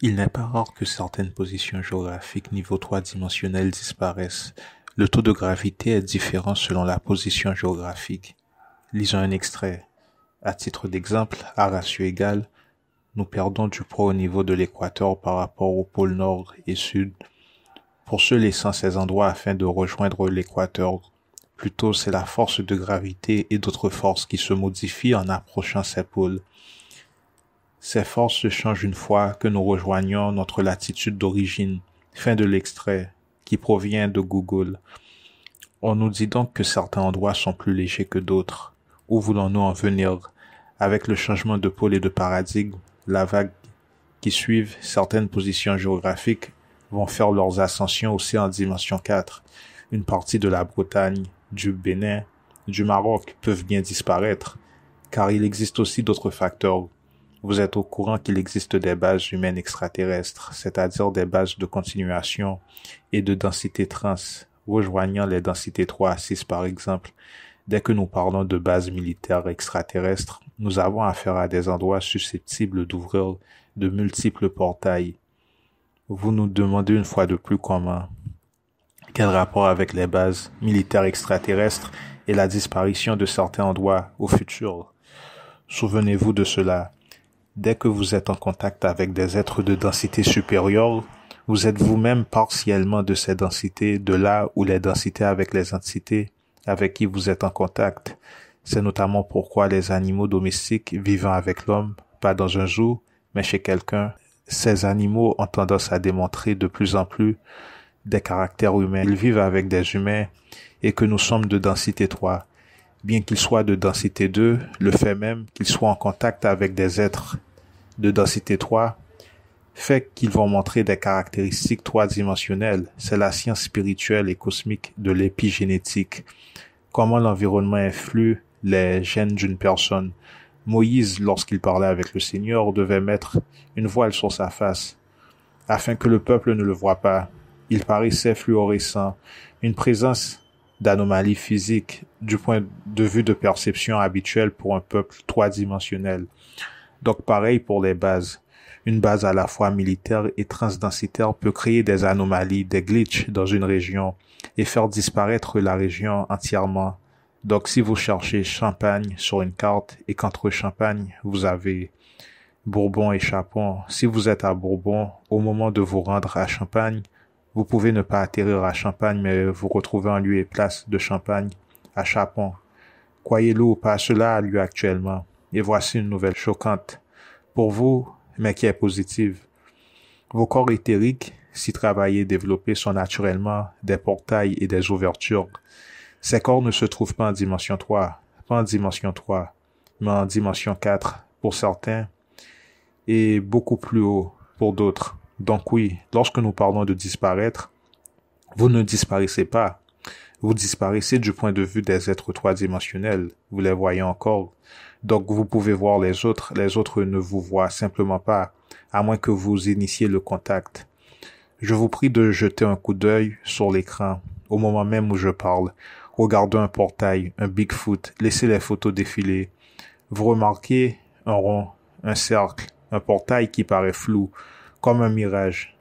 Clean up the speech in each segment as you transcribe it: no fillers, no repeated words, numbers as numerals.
Il n'est pas rare que certaines positions géographiques niveau 3 dimensionnel disparaissent. Le taux de gravité est différent selon la position géographique. Lisons un extrait. À titre d'exemple, à ratio égal, nous perdons du poids au niveau de l'équateur par rapport au pôle nord et sud. Pour ceux laissant ces endroits afin de rejoindre l'équateur, plutôt c'est la force de gravité et d'autres forces qui se modifient en approchant ces pôles. Ces forces se changent une fois que nous rejoignons notre latitude d'origine. Fin de l'extrait, qui provient de Google. On nous dit donc que certains endroits sont plus légers que d'autres. Où voulons-nous en venir? Avec le changement de pôle et de paradigme, la vague qui suivent, certaines positions géographiques vont faire leurs ascensions aussi en dimension 4. Une partie de la Bretagne, du Bénin, du Maroc peuvent bien disparaître, car il existe aussi d'autres facteurs. Vous êtes au courant qu'il existe des bases humaines extraterrestres, c'est-à-dire des bases de continuation et de densité trans, rejoignant les densités 3 à 6 par exemple. Dès que nous parlons de bases militaires extraterrestres, nous avons affaire à des endroits susceptibles d'ouvrir de multiples portails. Vous nous demandez une fois de plus comment. Quel rapport avec les bases militaires extraterrestres et la disparition de certains endroits au futur? Souvenez-vous de cela. Dès que vous êtes en contact avec des êtres de densité supérieure, vous êtes vous-même partiellement de ces densités, de là où les densités avec les entités avec qui vous êtes en contact. C'est notamment pourquoi les animaux domestiques vivant avec l'homme, pas dans un zoo, mais chez quelqu'un, ces animaux ont tendance à démontrer de plus en plus des caractères humains. Ils vivent avec des humains et que nous sommes de densité 3. Bien qu'ils soient de densité 2, le fait même qu'ils soient en contact avec des êtres de densité 3 fait qu'ils vont montrer des caractéristiques 3-dimensionnelles. C'est la science spirituelle et cosmique de l'épigénétique. Comment l'environnement influe les gènes d'une personne. Moïse, lorsqu'il parlait avec le Seigneur, devait mettre une voile sur sa face, afin que le peuple ne le voie pas. Il paraissait fluorescent, une présence d'anomalies physiques du point de vue de perception habituelle pour un peuple 3-dimensionnel. Donc pareil pour les bases. Une base à la fois militaire et transdensitaire peut créer des anomalies, des glitches dans une région et faire disparaître la région entièrement. Donc si vous cherchez Champagne sur une carte et qu'entre Champagne vous avez Bourbon et Chapon, si vous êtes à Bourbon, au moment de vous rendre à Champagne, vous pouvez ne pas atterrir à Champagne mais vous retrouver en lieu et place de Champagne à Chapon. Croyez-le ou pas, cela a lieu actuellement. Et voici une nouvelle choquante pour vous, mais qui est positive. Vos corps éthériques, si travaillés et développés, sont naturellement des portails et des ouvertures. Ces corps ne se trouvent pas en dimension 3, mais en dimension 4 pour certains et beaucoup plus haut pour d'autres. Donc oui, lorsque nous parlons de disparaître, vous ne disparaissez pas. Vous disparaissez du point de vue des êtres 3-dimensionnels. Vous les voyez encore. Donc vous pouvez voir les autres ne vous voient simplement pas, à moins que vous initiez le contact. Je vous prie de jeter un coup d'œil sur l'écran, au moment même où je parle. Regardez un portail, un Bigfoot, laissez les photos défiler. Vous remarquez un rond, un cercle, un portail qui paraît flou, comme un mirage.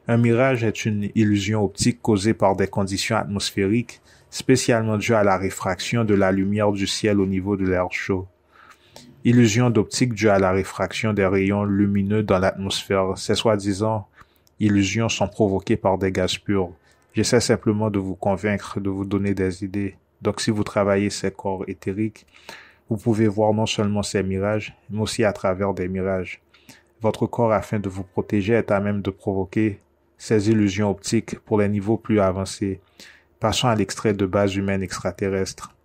Un mirage est une illusion optique causée par des conditions atmosphériques, spécialement dues à la réfraction de la lumière du ciel au niveau de l'air chaud. Illusion d'optique due à la réfraction des rayons lumineux dans l'atmosphère. Ces soi-disant illusions sont provoquées par des gaz purs. J'essaie simplement de vous convaincre, de vous donner des idées. Donc si vous travaillez ces corps éthériques, vous pouvez voir non seulement ces mirages, mais aussi à travers des mirages. Votre corps, afin de vous protéger, est à même de provoquer ces illusions optiques pour les niveaux plus avancés. Passons à l'extrait de base humaine extraterrestre.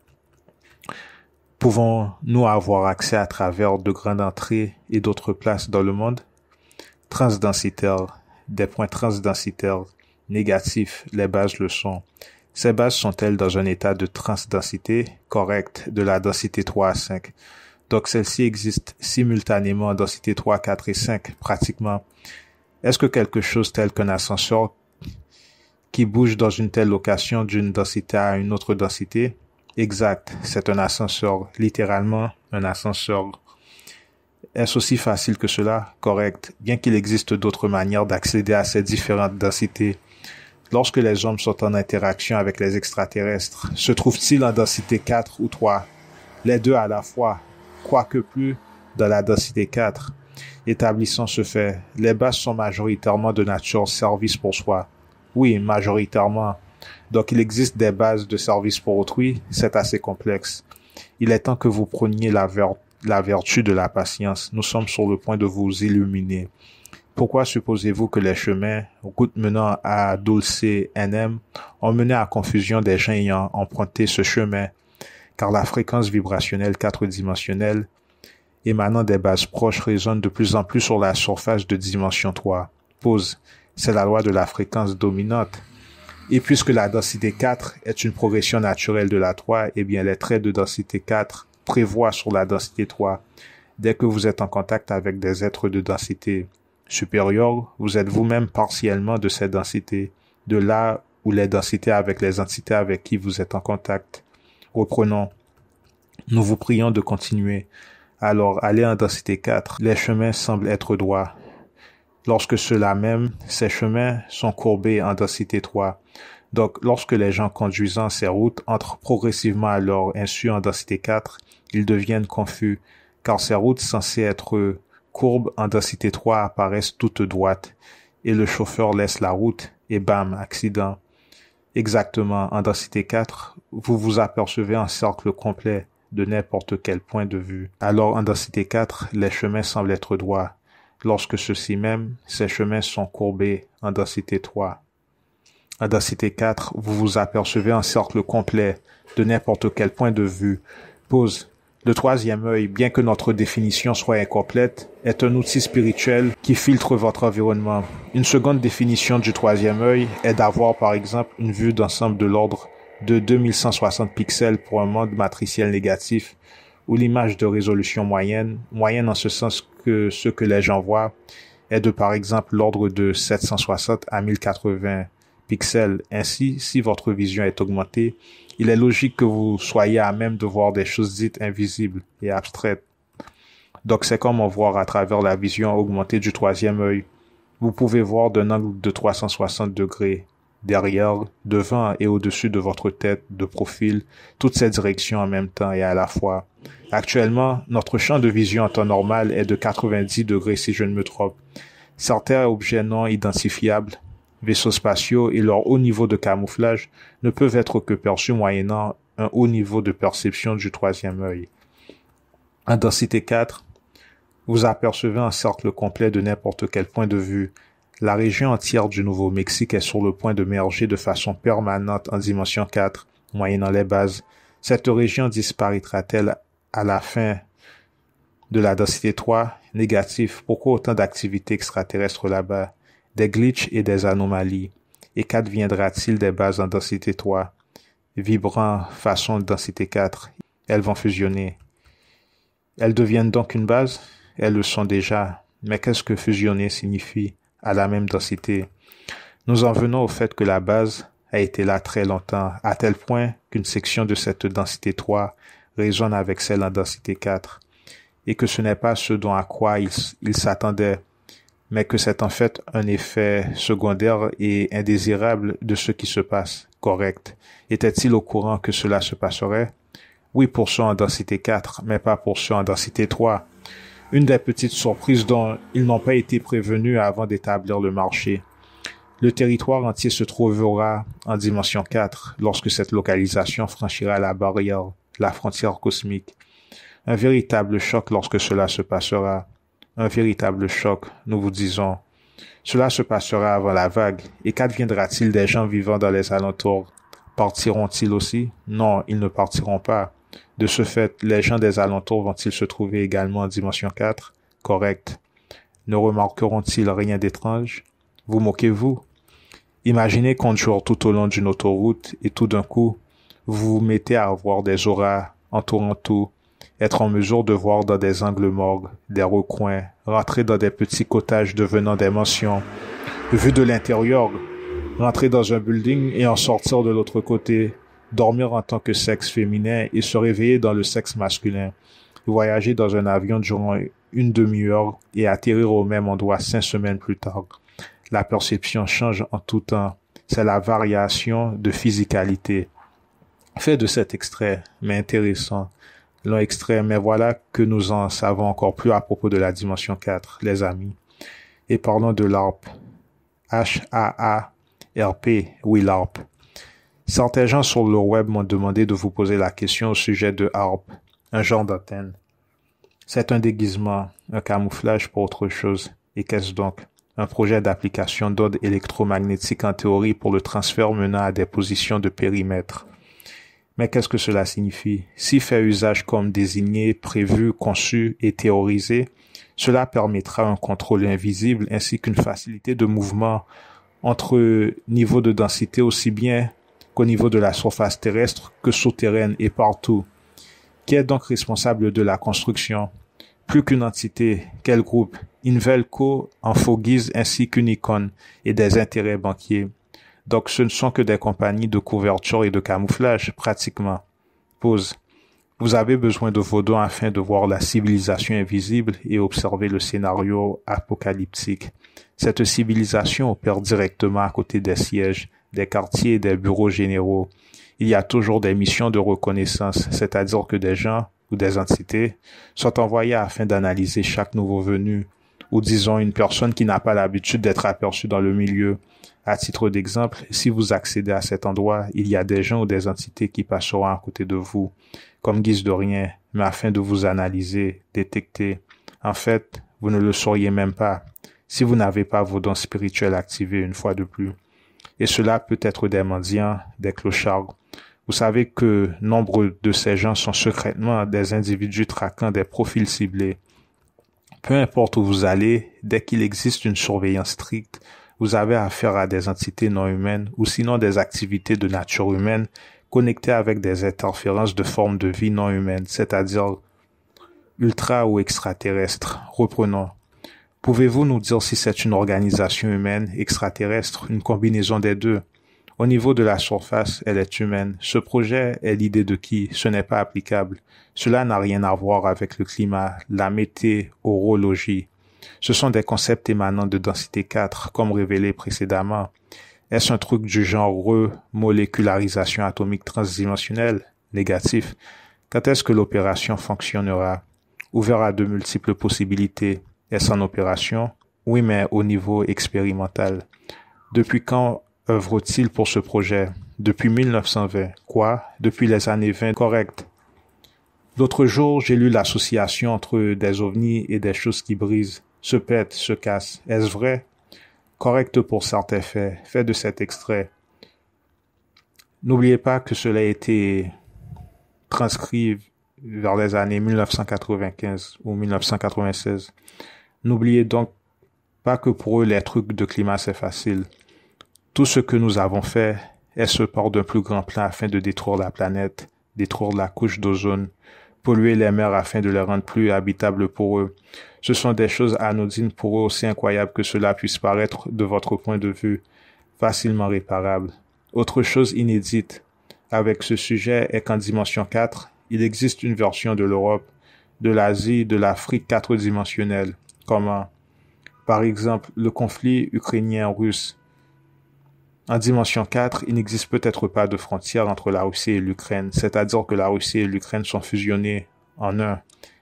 Pouvons-nous avoir accès à travers de grandes entrées et d'autres places dans le monde? Transdensitaires, des points transdensitaires, négatifs, les bases le sont. Ces bases sont-elles dans un état de transdensité correct de la densité 3 à 5? Donc celles-ci existent simultanément en densité 3, 4 et 5, pratiquement. Est-ce que quelque chose tel qu'un ascenseur qui bouge dans une telle location d'une densité à une autre densité? Exact, c'est un ascenseur, littéralement un ascenseur. Est-ce aussi facile que cela? Correct. Bien qu'il existe d'autres manières d'accéder à ces différentes densités. Lorsque les hommes sont en interaction avec les extraterrestres, se trouvent-ils en densité 4 ou 3? Les deux à la fois, quoique plus dans la densité 4. Établissant ce fait, les bases sont majoritairement de nature service pour soi. Oui, majoritairement. Donc il existe des bases de service pour autrui, c'est assez complexe. Il est temps que vous preniez la vertu de la patience. Nous sommes sur le point de vous illuminer. Pourquoi supposez-vous que les chemins, routes menant à Dulce NM, ont mené à confusion des gens ayant emprunté ce chemin? Car la fréquence vibrationnelle 4-dimensionnelle émanant des bases proches résonne de plus en plus sur la surface de dimension 3. Pause. C'est la loi de la fréquence dominante. Et puisque la densité 4 est une progression naturelle de la 3, eh bien les traits de densité 4 prévoient sur la densité 3. Dès que vous êtes en contact avec des êtres de densité supérieure, vous êtes vous-même partiellement de cette densité, de là où les densités avec les entités avec qui vous êtes en contact. Reprenons. Nous vous prions de continuer. Alors, allez en densité 4. Les chemins semblent être droits. Lorsque cela même, ces chemins sont courbés en densité 3. Donc, lorsque les gens conduisant ces routes entrent progressivement à leur insu en densité 4, ils deviennent confus, car ces routes censées être courbes en densité 3 apparaissent toutes droites, et le chauffeur laisse la route, et bam, accident. Exactement, en densité 4, vous vous apercevez en cercle complet de n'importe quel point de vue. Alors, en densité 4, les chemins semblent être droits. Lorsque ceux-ci même, ces chemins sont courbés en densité 3. En densité 4, vous vous apercevez en cercle complet de n'importe quel point de vue. Pause. Le troisième œil, bien que notre définition soit incomplète, est un outil spirituel qui filtre votre environnement. Une seconde définition du troisième œil est d'avoir par exemple une vue d'ensemble de l'ordre de 2160 pixels pour un monde matriciel négatif, où l'image de résolution moyenne en ce sens que ce que les gens voient, est de par exemple l'ordre de 760 à 1080 pixels. Ainsi, si votre vision est augmentée, il est logique que vous soyez à même de voir des choses dites invisibles et abstraites. Donc c'est comme voir à travers la vision augmentée du troisième œil. Vous pouvez voir d'un angle de 360 degrés, derrière, devant et au-dessus de votre tête, de profil, toutes ces directions en même temps et à la fois. Actuellement, notre champ de vision en temps normal est de 90 degrés si je ne me trompe. Certains objets non identifiables, vaisseaux spatiaux et leur haut niveau de camouflage ne peuvent être que perçus moyennant un haut niveau de perception du troisième œil. En densité 4, vous apercevez un cercle complet de n'importe quel point de vue. La région entière du Nouveau-Mexique est sur le point de merger de façon permanente en dimension 4, moyennant les bases. Cette région disparaîtra-t-elle à la fin de la densité 3? Négatif. Pourquoi autant d'activités extraterrestres là-bas? Des glitches et des anomalies. Et qu'adviendra-t-il des bases en densité 3? Vibrant façon densité 4. Elles vont fusionner. Elles deviennent donc une base? Elles le sont déjà. Mais qu'est-ce que fusionner signifie à la même densité? Nous en venons au fait que la base a été là très longtemps, à tel point qu'une section de cette densité 3 résonne avec celle en densité 4, et que ce n'est pas ce dont à quoi il s'attendait, mais que c'est en fait un effet secondaire et indésirable de ce qui se passe. Correct. Était-il au courant que cela se passerait? Oui, pour ceux en densité 4, mais pas pour ceux en densité 3. Une des petites surprises dont ils n'ont pas été prévenus avant d'établir le marché. Le territoire entier se trouvera en dimension 4 lorsque cette localisation franchira la barrière, la frontière cosmique. Un véritable choc lorsque cela se passera. Un véritable choc, nous vous disons. Cela se passera avant la vague. Et qu'adviendra-t-il des gens vivant dans les alentours? Partiront-ils aussi? Non, ils ne partiront pas. De ce fait, les gens des alentours vont-ils se trouver également en dimension 4? Correct. Ne remarqueront-ils rien d'étrange? Vous moquez-vous? Imaginez conduire tout au long d'une autoroute et tout d'un coup, vous vous mettez à voir des auras entourant tout, être en mesure de voir dans des angles morts, des recoins, rentrer dans des petits cottages devenant des mansions, vu de l'intérieur, rentrer dans un building et en sortir de l'autre côté, dormir en tant que sexe féminin et se réveiller dans le sexe masculin. voyager dans un avion durant une demi-heure et atterrir au même endroit 5 semaines plus tard. La perception change en tout temps. C'est la variation de physicalité. Fait de cet extrait, mais intéressant. Long extrait, mais voilà que nous en savons encore plus à propos de la dimension 4, les amis. Et parlons de l'ARP. H-A-A-R-P, oui l'ARP. Certains gens sur le web m'ont demandé de vous poser la question au sujet de ARP, un genre d'antenne. C'est un déguisement, un camouflage pour autre chose. Et qu'est-ce donc? Un projet d'application d'ordre électromagnétique en théorie pour le transfert menant à des positions de périmètre. Mais qu'est-ce que cela signifie? Si fait usage comme désigné, prévu, conçu et théorisé, cela permettra un contrôle invisible ainsi qu'une facilité de mouvement entre niveaux de densité aussi bien qu'au niveau de la surface terrestre que souterraine et partout. Qui est donc responsable de la construction? Plus qu'une entité, quel groupe? Invelco, Infogis ainsi qu'Unicon et des intérêts banquiers. Donc ce ne sont que des compagnies de couverture et de camouflage, pratiquement. Pause. Vous avez besoin de vos dons afin de voir la civilisation invisible et observer le scénario apocalyptique. Cette civilisation opère directement à côté des sièges, des quartiers et des bureaux généraux. Il y a toujours des missions de reconnaissance, c'est-à-dire que des gens ou des entités sont envoyés afin d'analyser chaque nouveau venu, ou disons une personne qui n'a pas l'habitude d'être aperçue dans le milieu. À titre d'exemple, si vous accédez à cet endroit, il y a des gens ou des entités qui passeront à côté de vous, comme guise de rien, mais afin de vous analyser, détecter. En fait, vous ne le sauriez même pas, si vous n'avez pas vos dons spirituels activés une fois de plus. Et cela peut être des mendiants, des clochards. Vous savez que nombre de ces gens sont secrètement des individus traquant des profils ciblés. Peu importe où vous allez, dès qu'il existe une surveillance stricte, vous avez affaire à des entités non humaines ou sinon des activités de nature humaine connectées avec des interférences de formes de vie non humaines, c'est-à-dire ultra ou extraterrestres. Reprenons. Pouvez-vous nous dire si c'est une organisation humaine, extraterrestre, une combinaison des deux? Au niveau de la surface, elle est humaine. Ce projet est l'idée de qui? Ce n'est pas applicable. Cela n'a rien à voir avec le climat, la météorologie. Ce sont des concepts émanant de densité 4, comme révélé précédemment. Est-ce un truc du genre remolécularisation atomique transdimensionnelle? Négatif. Quand est-ce que l'opération fonctionnera? Ouvert à de multiples possibilités. Est-ce en opération? Oui, mais au niveau expérimental. Depuis quand œuvre-t-il pour ce projet? Depuis 1920. Quoi? Depuis les années 20. Correct. L'autre jour, j'ai lu l'association entre des ovnis et des choses qui brisent, se pètent, se cassent. Est-ce vrai? Correct pour certains faits. Fait de cet extrait. N'oubliez pas que cela a été transcrit vers les années 1995 ou 1996. N'oubliez donc pas que pour eux, les trucs de climat, c'est facile. Tout ce que nous avons fait est ce part d'un plus grand plan afin de détruire la planète, détruire la couche d'ozone, polluer les mers afin de les rendre plus habitables pour eux. Ce sont des choses anodines pour eux, aussi incroyables que cela puisse paraître de votre point de vue, facilement réparables. Autre chose inédite avec ce sujet est qu'en dimension 4, il existe une version de l'Europe, de l'Asie, de l'Afrique 4-dimensionnelle. Comment? Par exemple, le conflit ukrainien-russe. En dimension 4, il n'existe peut-être pas de frontière entre la Russie et l'Ukraine, c'est-à-dire que la Russie et l'Ukraine sont fusionnées en un,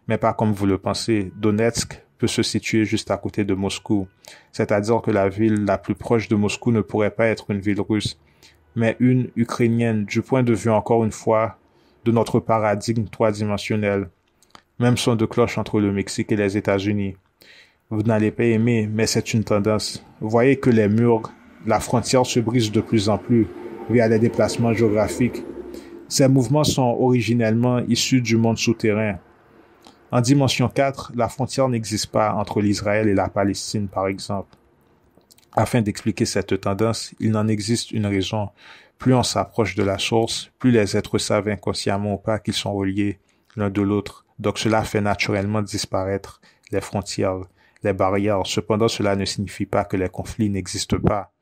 mais pas comme vous le pensez. Donetsk peut se situer juste à côté de Moscou, c'est-à-dire que la ville la plus proche de Moscou ne pourrait pas être une ville russe, mais une ukrainienne, du point de vue encore une fois de notre paradigme 3-dimensionnel. Même son de cloche entre le Mexique et les États-Unis. Vous n'allez pas aimer, mais c'est une tendance. Vous voyez que les murs, la frontière se brise de plus en plus via les déplacements géographiques. Ces mouvements sont originellement issus du monde souterrain. En dimension 4, la frontière n'existe pas entre l'Israël et la Palestine, par exemple. Afin d'expliquer cette tendance, il n'en existe une raison. Plus on s'approche de la source, plus les êtres savent inconsciemment ou pas qu'ils sont reliés l'un de l'autre. Donc cela fait naturellement disparaître les frontières, les barrières. Cependant, cela ne signifie pas que les conflits n'existent pas.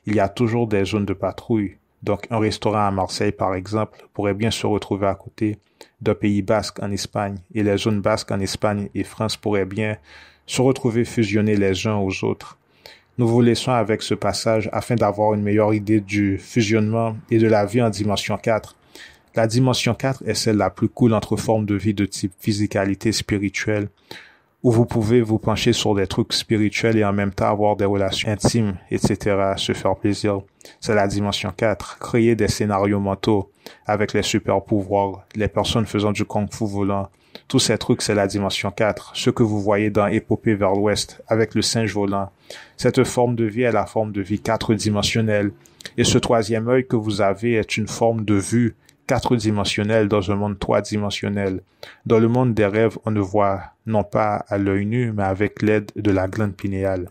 Il y a toujours des zones de patrouille, Donc, un restaurant à Marseille, par exemple, pourrait bien se retrouver à côté d'un Pays basque en Espagne, et les zones basques en Espagne et France pourraient bien se retrouver fusionnés les uns aux autres. Nous vous laissons avec ce passage afin d'avoir une meilleure idée du fusionnement et de la vie en dimension 4. La dimension 4 est celle la plus cool entre formes de vie de type physicalité spirituelle, où vous pouvez vous pencher sur des trucs spirituels et en même temps avoir des relations intimes, etc., se faire plaisir. C'est la dimension 4. Créer des scénarios mentaux avec les super pouvoirs, les personnes faisant du kung-fu volant. Tous ces trucs, c'est la dimension 4. Ce que vous voyez dans Épopée vers l'Ouest avec le singe volant. Cette forme de vie est la forme de vie 4-dimensionnelle. Et ce troisième œil que vous avez est une forme de vue 4-dimensionnelle dans un monde 3-dimensionnel. Dans le monde des rêves, on ne voit non pas à l'œil nu, mais avec l'aide de la glande pinéale.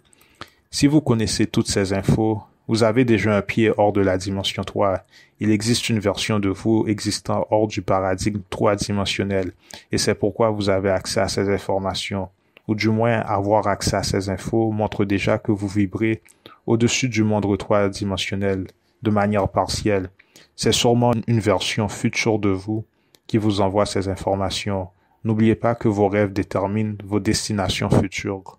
Si vous connaissez toutes ces infos, vous avez déjà un pied hors de la dimension 3. Il existe une version de vous existant hors du paradigme 3-dimensionnel, et c'est pourquoi vous avez accès à ces informations. Ou du moins, avoir accès à ces infos montre déjà que vous vibrez au-dessus du monde 3-dimensionnel, de manière partielle. C'est sûrement une version future de vous qui vous envoie ces informations. N'oubliez pas que vos rêves déterminent vos destinations futures.